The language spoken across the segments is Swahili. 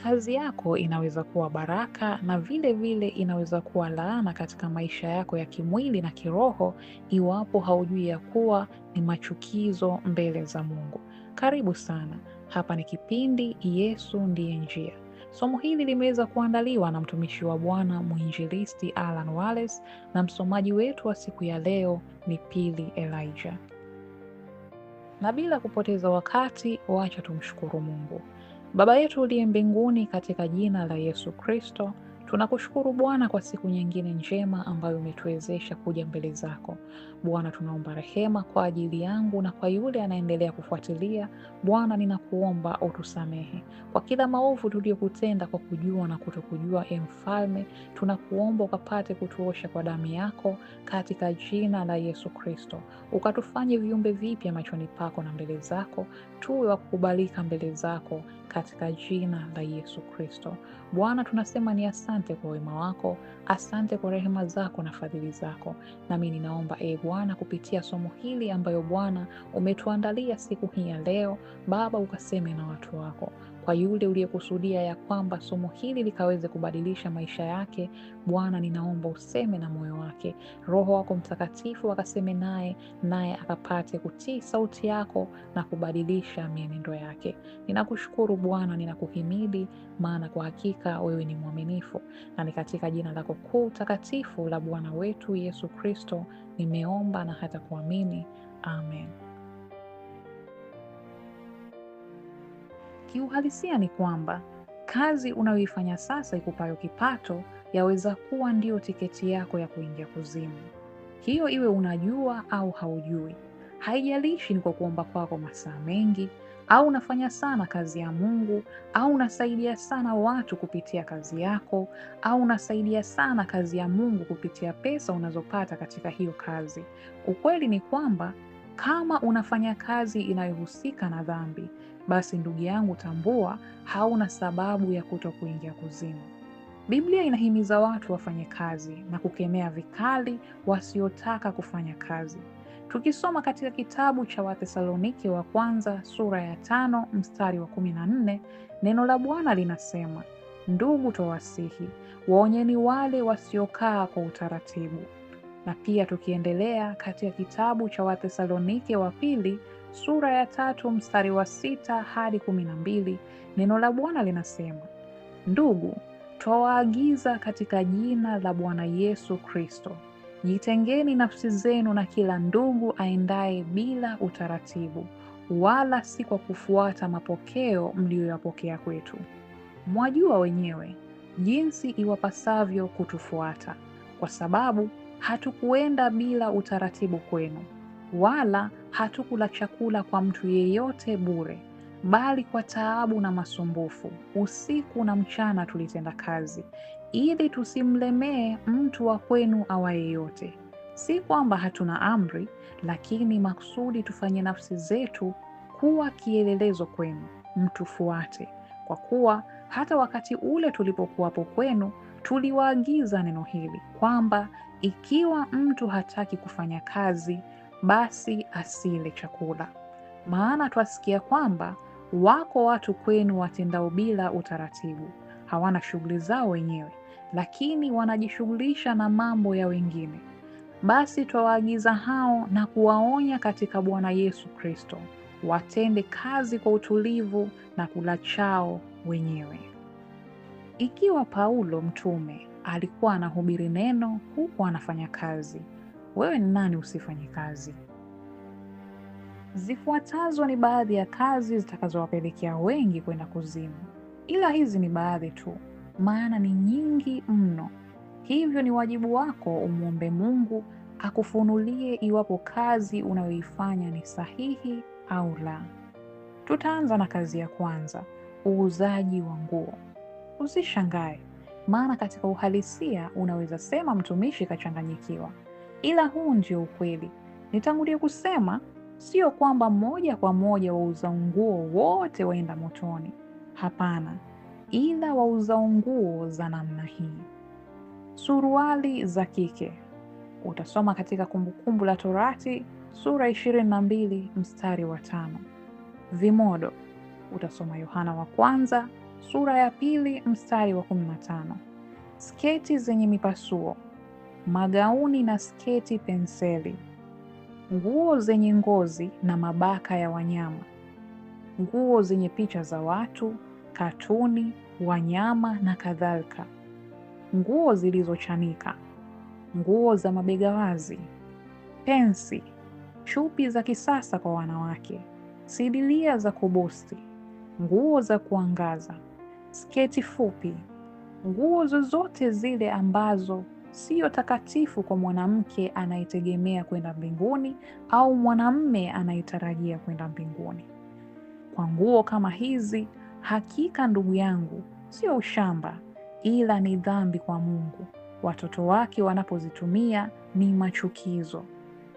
Kazi yako inaweza kuwa baraka na vile vile inaweza kuwa laana katika maisha yako ya kimwili na kiroho iwapo haujui ya kuwa ni machukizo mbele za Mungu. Karibu sana. Hapa ni kipindi Yesu Ndiye Njia. Somo hili limeweza kuandaliwa na mtumishi wa Bwana mwinjilisti Alan Wallace na msomaji wetu wa siku ya leo ni Pili Elijah. Na bila kupoteza wakati, wacha tumshukuru Mungu. Baba yetu uliye mbinguni, katika jina la Yesu Kristo, tunakushukuru Bwana kwa siku nyingine njema ambayo umetuwezesha kuja mbele zako. Bwana, tunaomba rehema kwa ajili yangu na kwa yule anaendelea kufuatilia. Bwana, ninakuomba utusamehe kwa kila maovu tuliyokutenda kwa kujua na kutokujua. Mfalme, tunakuomba ukapate kutuosha kwa damu yako katika jina la Yesu Kristo, ukatufanye viumbe vipya machoni pako na mbele zako, tuwe wa kukubalika mbele zako katika jina la Yesu Kristo. Bwana, tunasema ni asante kwa wema wako, asante kwa rehema zako na fadhili zako. Nami ninaomba Bwana, kupitia somo hili ambayo Bwana umetuandalia siku hii ya leo, Baba, ukaseme na watu wako. Kwa yule uliyekusudia ya kwamba somo hili likaweze kubadilisha maisha yake, Bwana, ninaomba useme na moyo wake. Roho wako Mtakatifu akaseme naye akapate kutii sauti yako na kubadilisha mienendo yake. Ninakushukuru Bwana, ninakuhimidi, maana kwa hakika wewe ni mwaminifu, na ni katika jina lako kuu takatifu la Bwana wetu Yesu Kristo nimeomba na hata kuamini. Amen. Kiuhalisia ni kwamba kazi unayoifanya sasa ikupayo kipato yaweza kuwa ndio tiketi yako ya kuingia kuzimu. Hiyo iwe unajua au haujui. Haijalishi ni kwa kuomba kwako masaa mengi, au unafanya sana kazi ya Mungu, au unasaidia sana watu kupitia kazi yako, au unasaidia sana kazi ya Mungu kupitia pesa unazopata katika hiyo kazi. Ukweli ni kwamba kama unafanya kazi inayohusika na dhambi, basi ndugu yangu, tambua hauna sababu ya kutokuingia kuzimu. Biblia inahimiza watu wafanye kazi na kukemea vikali wasiotaka kufanya kazi. Tukisoma katika kitabu cha Wathesalonike wa kwanza sura ya 5 mstari wa 14, neno la Bwana linasema, ndugu, twawasihi, waonyeni wale wasiokaa kwa utaratibu. Na pia tukiendelea katika kitabu cha Wathesalonike wa pili sura ya 3 mstari wa 6 hadi 12, neno la Bwana linasema, ndugu, twawaagiza katika jina la Bwana Yesu Kristo, jitengeni nafsi zenu na kila ndugu aendaye bila utaratibu, wala si kwa kufuata mapokeo mliyoyapokea kwetu. Mwajua wenyewe jinsi iwapasavyo kutufuata, kwa sababu hatukuenda bila utaratibu kwenu, wala hatukula chakula kwa mtu yeyote bure, bali kwa taabu na masumbufu, usiku na mchana tulitenda kazi, ili tusimlemee mtu wa kwenu awaye yote. Si kwamba hatuna amri, lakini makusudi tufanye nafsi zetu kuwa kielelezo kwenu, mtufuate. Kwa kuwa hata wakati ule tulipokuwapo kwenu, tuliwaagiza neno hili, kwamba ikiwa mtu hataki kufanya kazi, basi asile chakula. Maana twasikia kwamba wako watu kwenu watendao bila utaratibu, hawana shughuli zao wenyewe, lakini wanajishughulisha na mambo ya wengine. Basi twawaagiza hao na kuwaonya katika Bwana Yesu Kristo, watende kazi kwa utulivu na kula chao wenyewe. Ikiwa Paulo mtume alikuwa anahubiri neno huku anafanya kazi, wewe ni nani usifanye kazi? Zifuatazo ni baadhi ya kazi zitakazowapelekea wengi kwenda kuzimu, ila hizi ni baadhi tu, maana ni nyingi mno. Hivyo ni wajibu wako umwombe Mungu akufunulie iwapo kazi unayoifanya ni sahihi au la. Tutaanza na kazi ya kwanza, uuzaji wa nguo. Usishangae, maana katika uhalisia unaweza sema mtumishi kachanganyikiwa, ila huu ndio ukweli. Nitangulie kusema sio kwamba moja kwa moja wauza nguo wote waenda motoni. Hapana, ila wauza nguo za namna hii. Suruali za kike. Utasoma katika Kumbukumbu la Torati sura 22 mstari wa 5. Vimodo. Utasoma Yohana wa kwanza sura ya 2 mstari wa 15. Sketi zenye mipasuo, magauni na sketi penseli, nguo zenye ngozi na mabaka ya wanyama, nguo zenye picha za watu, katuni, wanyama na kadhalika, nguo zilizochanika, nguo za mabega wazi, pensi, chupi za kisasa kwa wanawake, sidilia za kubusti, nguo za kuangaza, sketi fupi, nguo zozote zile ambazo sio takatifu kwa mwanamke anayetegemea kwenda mbinguni au mwanamume anayetarajia kwenda mbinguni. Kwa nguo kama hizi, hakika ndugu yangu, sio ushamba, ila ni dhambi kwa Mungu. Watoto wake wanapozitumia ni machukizo.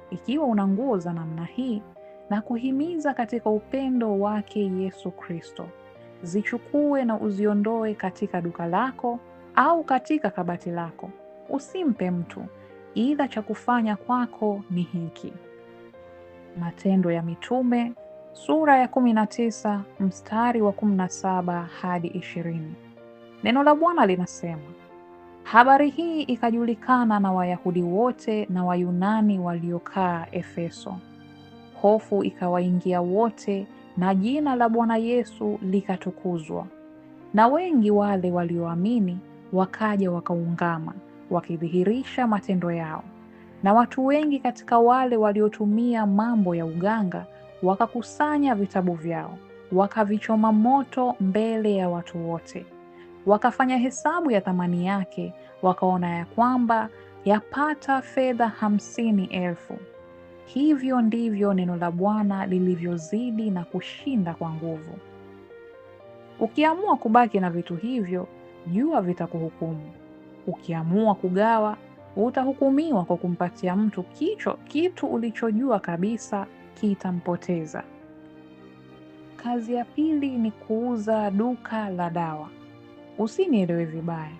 Ikiwa una nguo za namna hii, na kuhimiza katika upendo wake Yesu Kristo, zichukue na uziondoe katika duka lako au katika kabati lako. Usimpe mtu, ila cha kufanya kwako ni hiki. Matendo ya Mitume sura ya 19 mstari wa 17 hadi 20. Neno la Bwana linasema, habari hii ikajulikana na Wayahudi wote na Wayunani waliokaa Efeso. Hofu ikawaingia wote na jina la Bwana Yesu likatukuzwa. Na wengi wale walioamini wakaja wakaungama, wakidhihirisha matendo yao. Na watu wengi katika wale waliotumia mambo ya uganga wakakusanya vitabu vyao, wakavichoma moto mbele ya watu wote. Wakafanya hesabu ya thamani yake, wakaona ya kwamba yapata fedha 50,000. Hivyo ndivyo neno la Bwana lilivyozidi na kushinda kwa nguvu. Ukiamua kubaki na vitu hivyo, jua vitakuhukumu. Ukiamua kugawa, utahukumiwa kwa kumpatia mtu kitu ulichojua kabisa kitampoteza. Kazi ya pili ni kuuza duka la dawa. Usinielewe vibaya.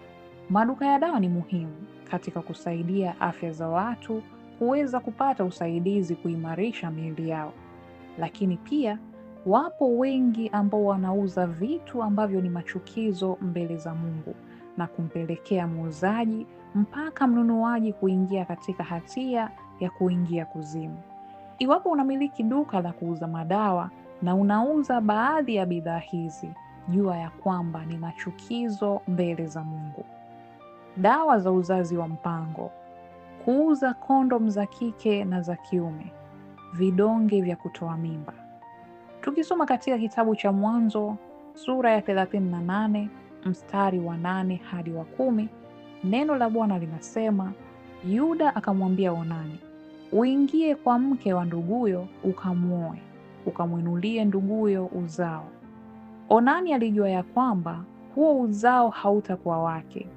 Maduka ya dawa ni muhimu katika kusaidia afya za watu kuweza kupata usaidizi kuimarisha miili yao. Lakini pia wapo wengi ambao wanauza vitu ambavyo ni machukizo mbele za Mungu na kumpelekea muuzaji mpaka mnunuaji kuingia katika hatia ya kuingia kuzimu. Iwapo unamiliki duka la kuuza madawa na unauza baadhi ya bidhaa hizi, jua ya kwamba ni machukizo mbele za Mungu. Dawa za uzazi wa mpango, kuuza kondom za kike na za kiume, vidonge vya kutoa mimba. Tukisoma katika kitabu cha Mwanzo sura ya 38 mstari wa 8 hadi wa 10, neno la Bwana linasema, Yuda akamwambia Onani, uingie kwa mke wa nduguyo ukamwoe, ukamwinulie nduguyo uzao. Onani alijua ya kwamba huo uzao hautakuwa wake.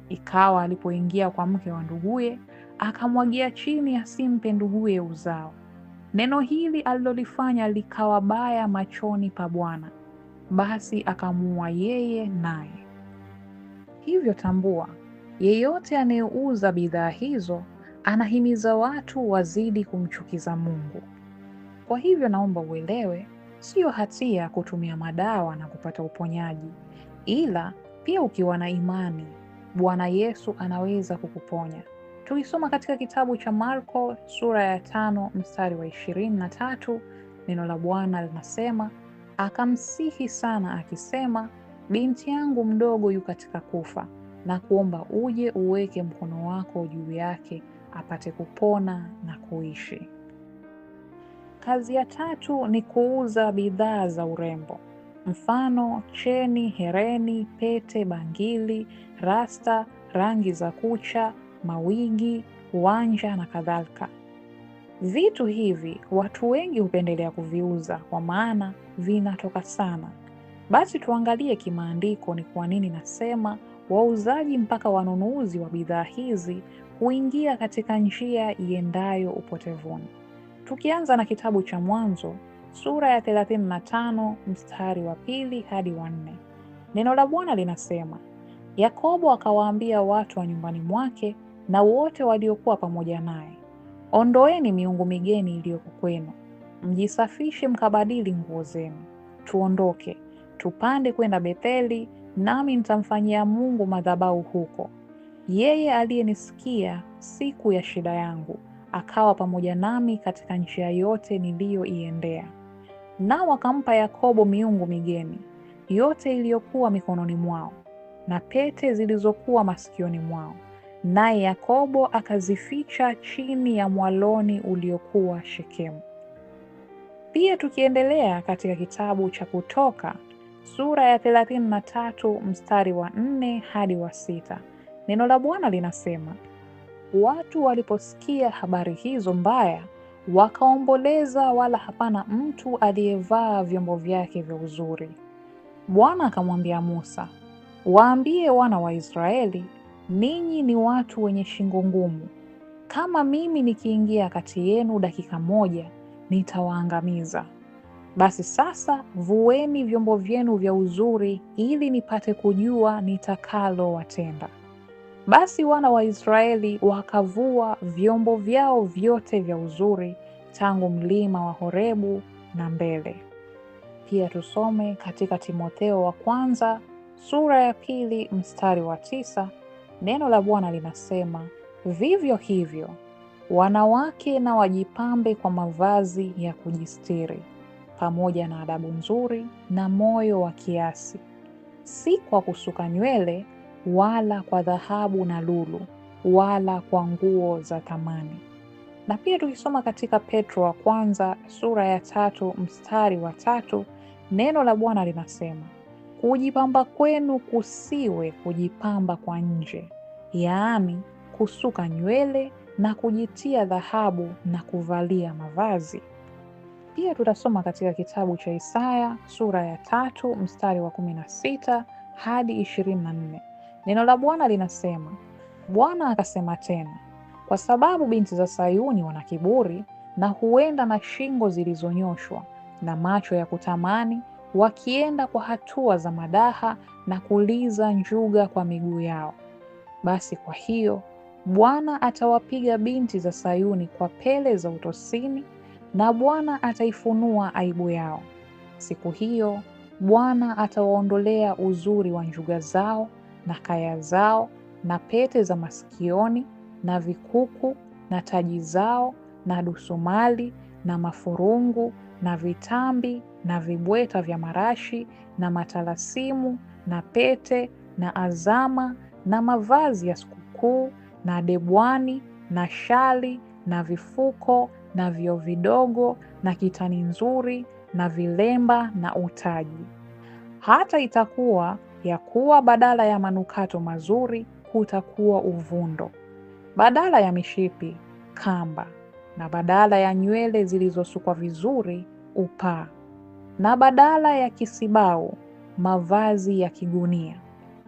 Ikawa alipoingia kwa mke wa nduguye, akamwagia chini asimpe nduguye uzao. Neno hili alilolifanya likawa baya machoni pa Bwana, basi akamuua yeye naye. Hivyo tambua, yeyote anayeuza bidhaa hizo anahimiza watu wazidi kumchukiza Mungu. Kwa hivyo naomba uelewe, sio hatia kutumia madawa na kupata uponyaji, ila pia ukiwa na imani, Bwana Yesu anaweza kukuponya. Tukisoma katika kitabu cha Marko sura ya 5 mstari wa 23, neno la Bwana linasema, akamsihi sana akisema, binti yangu mdogo yu katika kufa, na kuomba uje uweke mkono wako juu yake apate kupona na kuishi. Kazi ya tatu ni kuuza bidhaa za urembo. Mfano, cheni, hereni, pete, bangili, rasta, rangi za kucha, mawigi, wanja na kadhalika. Vitu hivi watu wengi hupendelea kuviuza kwa maana vinatoka sana. Basi tuangalie kimaandiko ni kwa nini nasema wauzaji mpaka wanunuzi wa bidhaa hizi huingia katika njia iendayo upotevuni. Tukianza na kitabu cha Mwanzo sura ya 35 mstari wa 2 hadi wa 4. Neno la Bwana linasema, Yakobo akawaambia watu wa nyumbani mwake na wote waliokuwa pamoja naye, ondoeni miungu migeni iliyoko kwenu, mjisafishe mkabadili nguo zenu, tuondoke, tupande kwenda Betheli, nami nitamfanyia Mungu madhabahu huko. Yeye aliyenisikia siku ya shida yangu, akawa pamoja nami katika njia yote niliyoiendea. Nao wakampa Yakobo miungu migeni, yote iliyokuwa mikononi mwao, na pete zilizokuwa masikioni mwao. Naye Yakobo akazificha chini ya mwaloni uliokuwa Shekemu. Pia tukiendelea katika kitabu cha Kutoka sura ya 33 mstari wa 4 hadi wa 6, neno la Bwana linasema, watu waliposikia habari hizo mbaya wakaomboleza, wala hapana mtu aliyevaa vyombo vyake vya uzuri. Bwana akamwambia Musa, waambie wana wa Israeli, ninyi ni watu wenye shingo ngumu. Kama mimi nikiingia kati yenu dakika moja, nitawaangamiza. Basi sasa vueni vyombo vyenu vya uzuri, ili nipate kujua nitakalo watenda. Basi wana wa Israeli wakavua vyombo vyao vyote vya uzuri tangu mlima wa Horebu na mbele. Pia tusome katika Timotheo wa kwanza sura ya 2 mstari wa 9, neno la Bwana linasema, vivyo hivyo wanawake na wajipambe kwa mavazi ya kujistiri, pamoja na adabu nzuri na moyo wa kiasi, si kwa kusuka nywele wala kwa dhahabu na lulu, wala kwa nguo za thamani. Na pia tukisoma katika Petro wa kwanza sura ya 3 mstari wa 3, neno la Bwana linasema, kujipamba kwenu kusiwe kujipamba kwa nje, yaani kusuka nywele na kujitia dhahabu na kuvalia mavazi. Pia tutasoma katika kitabu cha Isaya sura ya 3 mstari wa 16 hadi 24. Neno la Bwana linasema, Bwana akasema tena, kwa sababu binti za Sayuni wana kiburi na huenda na shingo zilizonyoshwa na macho ya kutamani, wakienda kwa hatua za madaha na kuliza njuga kwa miguu yao. Basi kwa hiyo Bwana atawapiga binti za Sayuni kwa pele za utosini, na Bwana ataifunua aibu yao. Siku hiyo Bwana atawaondolea uzuri wa njuga zao na kaya zao na pete za masikioni na vikuku na taji zao na dusumali na mafurungu na vitambi na vibweta vya marashi na matalasimu na pete na azama na mavazi ya sikukuu na debwani na shali na vifuko na vio vidogo na kitani nzuri na vilemba na utaji. Hata itakuwa ya kuwa badala ya manukato mazuri kutakuwa uvundo, badala ya mishipi kamba, na badala ya nywele zilizosukwa vizuri upaa, na badala ya kisibau mavazi ya kigunia,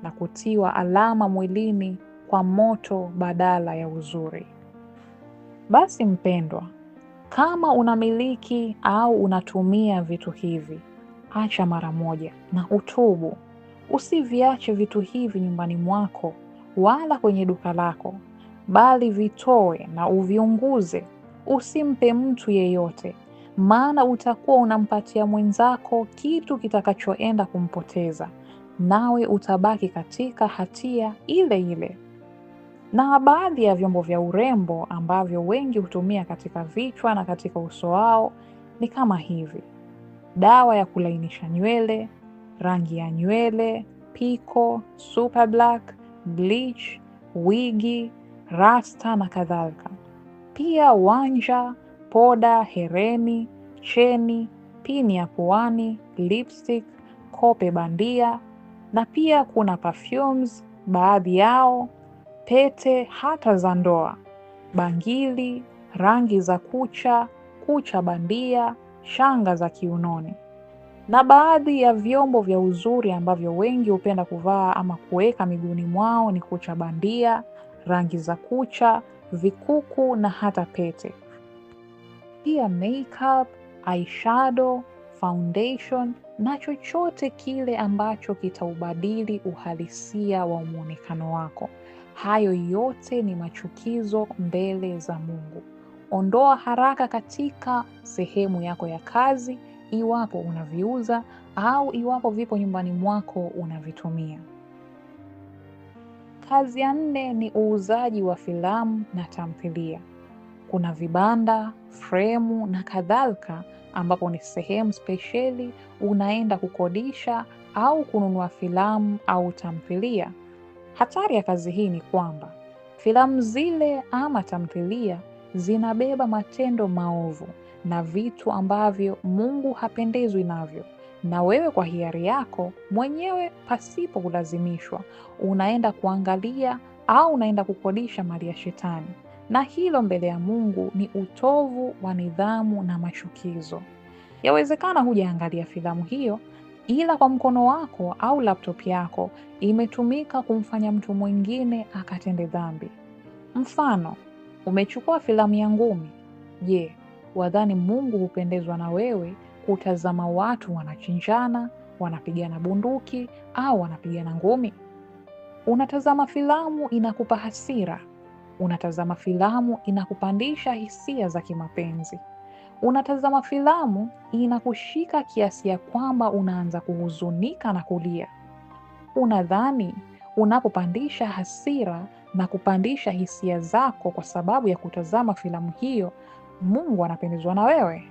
na kutiwa alama mwilini kwa moto badala ya uzuri. Basi mpendwa, kama unamiliki au unatumia vitu hivi, acha mara moja na utubu. Usiviache vitu hivi nyumbani mwako wala kwenye duka lako, bali vitoe na uviunguze. Usimpe mtu yeyote, maana utakuwa unampatia mwenzako kitu kitakachoenda kumpoteza, nawe utabaki katika hatia ile ile. Na baadhi ya vyombo vya urembo ambavyo wengi hutumia katika vichwa na katika uso wao ni kama hivi: dawa ya kulainisha nywele, rangi ya nywele, piko, super black, bleach, wigi, rasta na kadhalika. Pia wanja, poda, hereni, cheni, pini ya puani, lipstick, kope bandia, na pia kuna perfumes baadhi yao, pete hata za ndoa, bangili, rangi za kucha, kucha bandia, shanga za kiunoni. Na baadhi ya vyombo vya uzuri ambavyo wengi hupenda kuvaa ama kuweka miguuni mwao ni kucha bandia, rangi za kucha, vikuku na hata pete. Pia makeup, eyeshadow, foundation na chochote kile ambacho kitaubadili uhalisia wa muonekano wako. Hayo yote ni machukizo mbele za Mungu. Ondoa haraka katika sehemu yako ya kazi, iwapo unaviuza, au iwapo vipo nyumbani mwako unavitumia. Kazi ya 4 ni uuzaji wa filamu na tamthilia. Kuna vibanda, fremu na kadhalika ambapo ni sehemu spesheli unaenda kukodisha au kununua filamu au tamthilia. Hatari ya kazi hii ni kwamba filamu zile ama tamthilia zinabeba matendo maovu na vitu ambavyo Mungu hapendezwi navyo, na wewe kwa hiari yako mwenyewe pasipo kulazimishwa unaenda kuangalia au unaenda kukodisha mali ya Shetani, na hilo mbele ya Mungu ni utovu wa nidhamu na machukizo. Yawezekana hujaangalia filamu hiyo, ila kwa mkono wako au laptop yako imetumika kumfanya mtu mwingine akatende dhambi. Mfano, umechukua filamu ya ngumi. Je, wadhani Mungu hupendezwa na wewe kutazama watu wanachinjana, wanapigana bunduki au wanapigana ngumi? Unatazama filamu inakupa hasira. Unatazama filamu inakupandisha hisia za kimapenzi. Unatazama filamu inakushika kiasi ya kwamba unaanza kuhuzunika na kulia. Unadhani unapopandisha hasira na kupandisha hisia zako kwa sababu ya kutazama filamu hiyo, Mungu anapendezwa na wewe?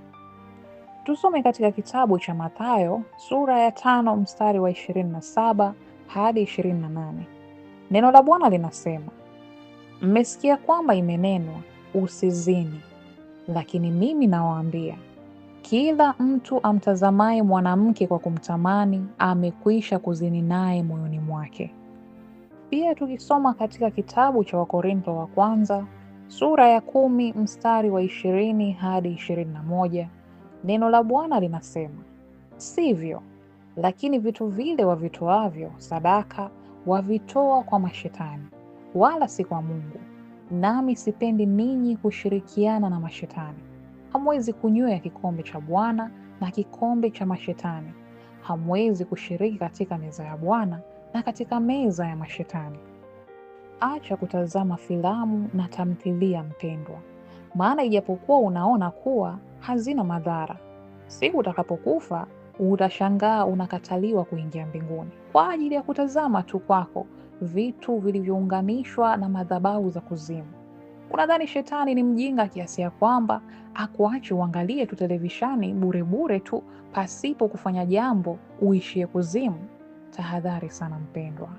Tusome katika kitabu cha Mathayo sura ya 5 mstari wa 27 hadi 28. Neno la Bwana linasema, mmesikia kwamba imenenwa, usizini. Lakini mimi nawaambia, kila mtu amtazamaye mwanamke kwa kumtamani amekwisha kuzini naye moyoni mwake. Pia tukisoma katika kitabu cha Wakorintho wa kwanza sura ya 10 mstari wa 20 hadi 21, neno la Bwana linasema, sivyo, lakini vitu vile wavitoavyo sadaka wavitoa kwa mashetani, wala si kwa Mungu. Nami sipendi ninyi kushirikiana na mashetani. Hamwezi kunywea kikombe cha Bwana na kikombe cha mashetani. Hamwezi kushiriki katika meza ya Bwana na katika meza ya mashetani. Acha kutazama filamu na tamthilia, mpendwa, maana ijapokuwa unaona kuwa hazina madhara, siku utakapokufa utashangaa unakataliwa kuingia mbinguni kwa ajili ya kutazama tu kwako vitu vilivyounganishwa na madhabahu za kuzimu. Unadhani Shetani ni mjinga kiasi ya kwamba akuache uangalie tu televisheni bure tu pasipo kufanya jambo uishie kuzimu? Tahadhari sana mpendwa.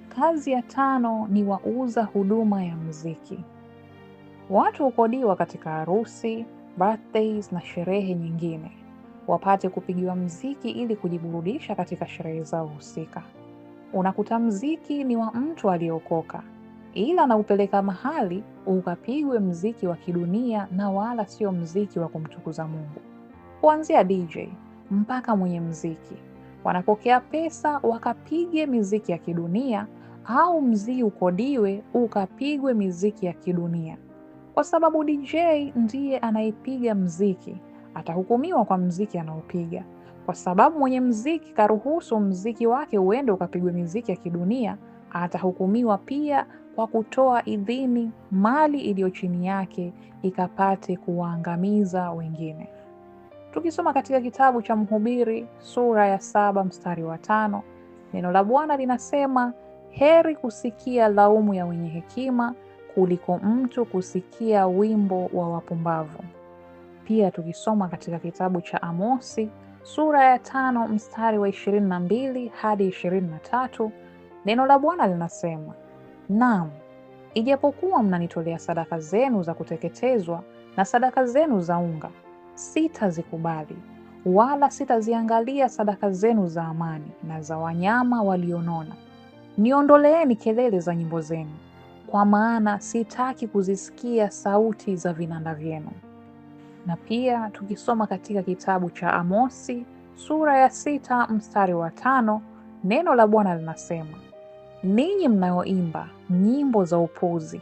Kazi ya 5 ni wauza huduma ya muziki. Watu hukodiwa katika harusi, birthdays na sherehe nyingine wapate kupigiwa mziki ili kujiburudisha katika sherehe zao husika. Unakuta mziki ni wa mtu aliyeokoka, ila anaupeleka mahali ukapigwe mziki wa kidunia na wala sio mziki wa kumtukuza Mungu. Kuanzia DJ mpaka mwenye mziki wanapokea pesa wakapige miziki ya kidunia, au mziki ukodiwe ukapigwe miziki ya kidunia. Kwa sababu DJ ndiye anayepiga mziki, atahukumiwa kwa mziki anaopiga. Kwa sababu mwenye mziki karuhusu mziki wake uende ukapigwe miziki ya kidunia, atahukumiwa pia kwa kutoa idhini mali iliyo chini yake ikapate kuwaangamiza wengine. Tukisoma katika kitabu cha Mhubiri sura ya 7 mstari wa 5, neno la Bwana linasema, heri kusikia laumu ya wenye hekima kuliko mtu kusikia wimbo wa wapumbavu. Pia tukisoma katika kitabu cha Amosi sura ya 5 mstari wa 22 hadi 23, neno la Bwana linasema, naam, ijapokuwa mnanitolea sadaka zenu za kuteketezwa na sadaka zenu za unga, sitazikubali, wala sitaziangalia sadaka zenu za amani na za wanyama walionona. Niondoleeni kelele za nyimbo zenu, kwa maana sitaki kuzisikia sauti za vinanda vyenu. Na pia tukisoma katika kitabu cha Amosi sura ya 6 mstari wa 5, neno la Bwana linasema, ninyi mnayoimba nyimbo za upuzi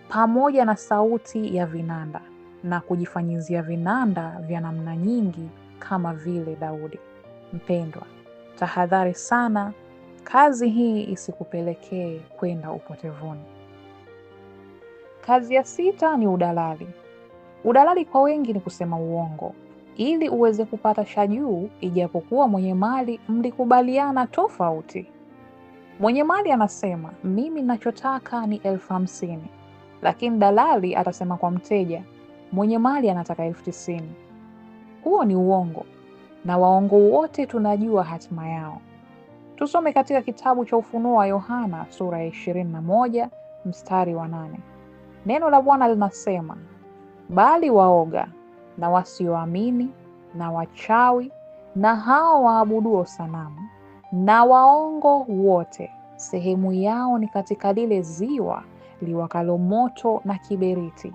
pamoja na sauti ya vinanda na kujifanyizia vinanda vya namna nyingi kama vile Daudi. Mpendwa, tahadhari sana, kazi hii isikupelekee kwenda upotevuni. Kazi ya 6 ni udalali. Udalali kwa wengi ni kusema uongo, ili uweze kupata cha juu, ijapokuwa mwenye mali mlikubaliana tofauti. Mwenye mali anasema, mimi ninachotaka ni 50,000, lakini dalali atasema kwa mteja, mwenye mali anataka 90,000. Huo ni uongo, na waongo wote tunajua hatima yao. Tusome katika kitabu cha Ufunuo wa Yohana sura ya 21 mstari wa 8. Neno la Bwana linasema, bali waoga na wasioamini na wachawi na hao waabuduo sanamu na waongo wote, sehemu yao ni katika lile ziwa liwakalo moto na kiberiti.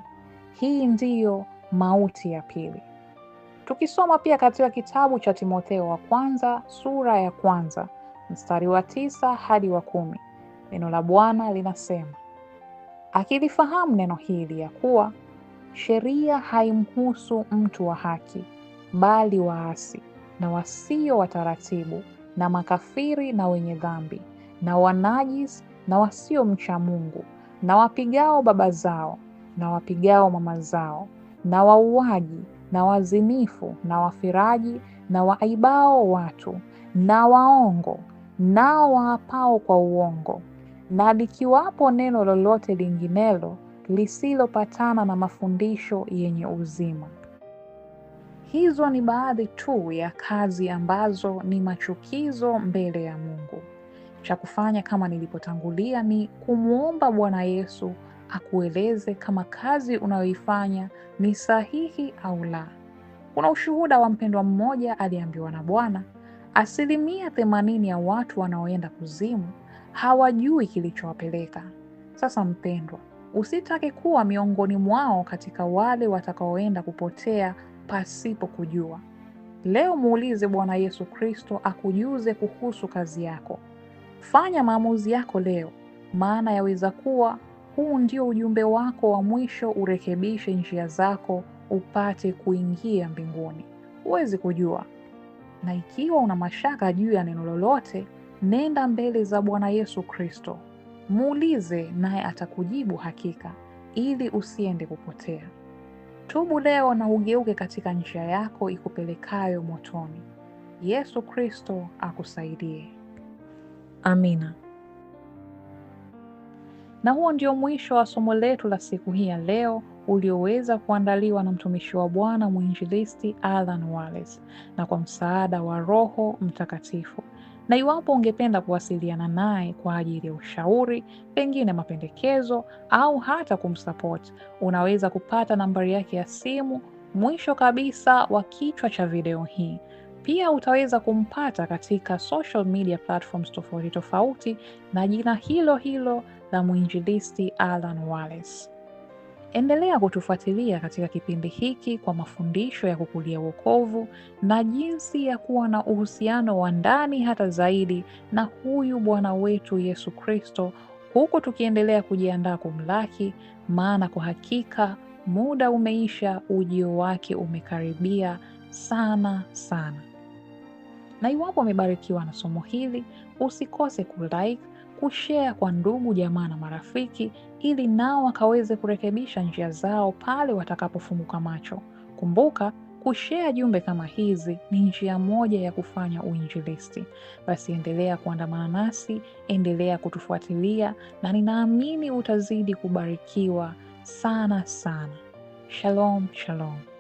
Hii ndiyo mauti ya pili. Tukisoma pia katika kitabu cha Timotheo wa kwanza sura ya 1 mstari wa 9 hadi wa 10, neno la Bwana linasema, akilifahamu neno hili ya kuwa sheria haimhusu mtu wa haki, bali waasi na wasio wataratibu na makafiri na wenye dhambi na wanajisi na wasio mcha Mungu na wapigao baba zao na wapigao mama zao na wauaji na wazinifu na wafiraji na waibao watu na waongo, nao waapao kwa uongo, na likiwapo neno lolote linginelo lisilopatana na mafundisho yenye uzima. Hizo ni baadhi tu ya kazi ambazo ni machukizo mbele ya Mungu. Cha kufanya kama nilipotangulia ni kumwomba Bwana Yesu akueleze kama kazi unayoifanya ni sahihi au la. Kuna ushuhuda wa mpendwa mmoja aliambiwa na Bwana, 80% ya watu wanaoenda kuzimu hawajui kilichowapeleka. Sasa mpendwa, usitake kuwa miongoni mwao katika wale watakaoenda kupotea pasipo kujua. Leo muulize Bwana Yesu Kristo akujuze kuhusu kazi yako. Fanya maamuzi yako leo, maana yaweza kuwa huu ndio ujumbe wako wa mwisho urekebishe njia zako upate kuingia mbinguni. Huwezi kujua. Na ikiwa una mashaka juu ya neno lolote, nenda mbele za Bwana Yesu Kristo. Muulize naye atakujibu hakika, ili usiende kupotea. Tubu leo na ugeuke katika njia yako ikupelekayo motoni. Yesu Kristo akusaidie. Amina. Na huo ndio mwisho wa somo letu la siku hii ya leo, ulioweza kuandaliwa na mtumishi wa Bwana mwinjilisti Alan Wallace na kwa msaada wa Roho Mtakatifu. Na iwapo ungependa kuwasiliana naye kwa ajili ya ushauri, pengine mapendekezo au hata kumsupport, unaweza kupata nambari yake ya simu mwisho kabisa wa kichwa cha video hii. Pia utaweza kumpata katika social media platforms tofauti tofauti na jina hilo hilo la mwinjilisti Alan Wallace. Endelea kutufuatilia katika kipindi hiki kwa mafundisho ya kukulia wokovu na jinsi ya kuwa na uhusiano wa ndani hata zaidi na huyu Bwana wetu Yesu Kristo, huku tukiendelea kujiandaa kumlaki, maana kwa hakika muda umeisha, ujio wake umekaribia sana sana. Na iwapo umebarikiwa na somo hili, usikose kulike, kushare kwa ndugu, jamaa na marafiki, ili nao wakaweze kurekebisha njia zao pale watakapofunguka macho. Kumbuka, kushare jumbe kama hizi ni njia moja ya kufanya uinjilisti. Basi endelea kuandamana nasi, endelea kutufuatilia, na ninaamini utazidi kubarikiwa sana sana. Shalom, shalom.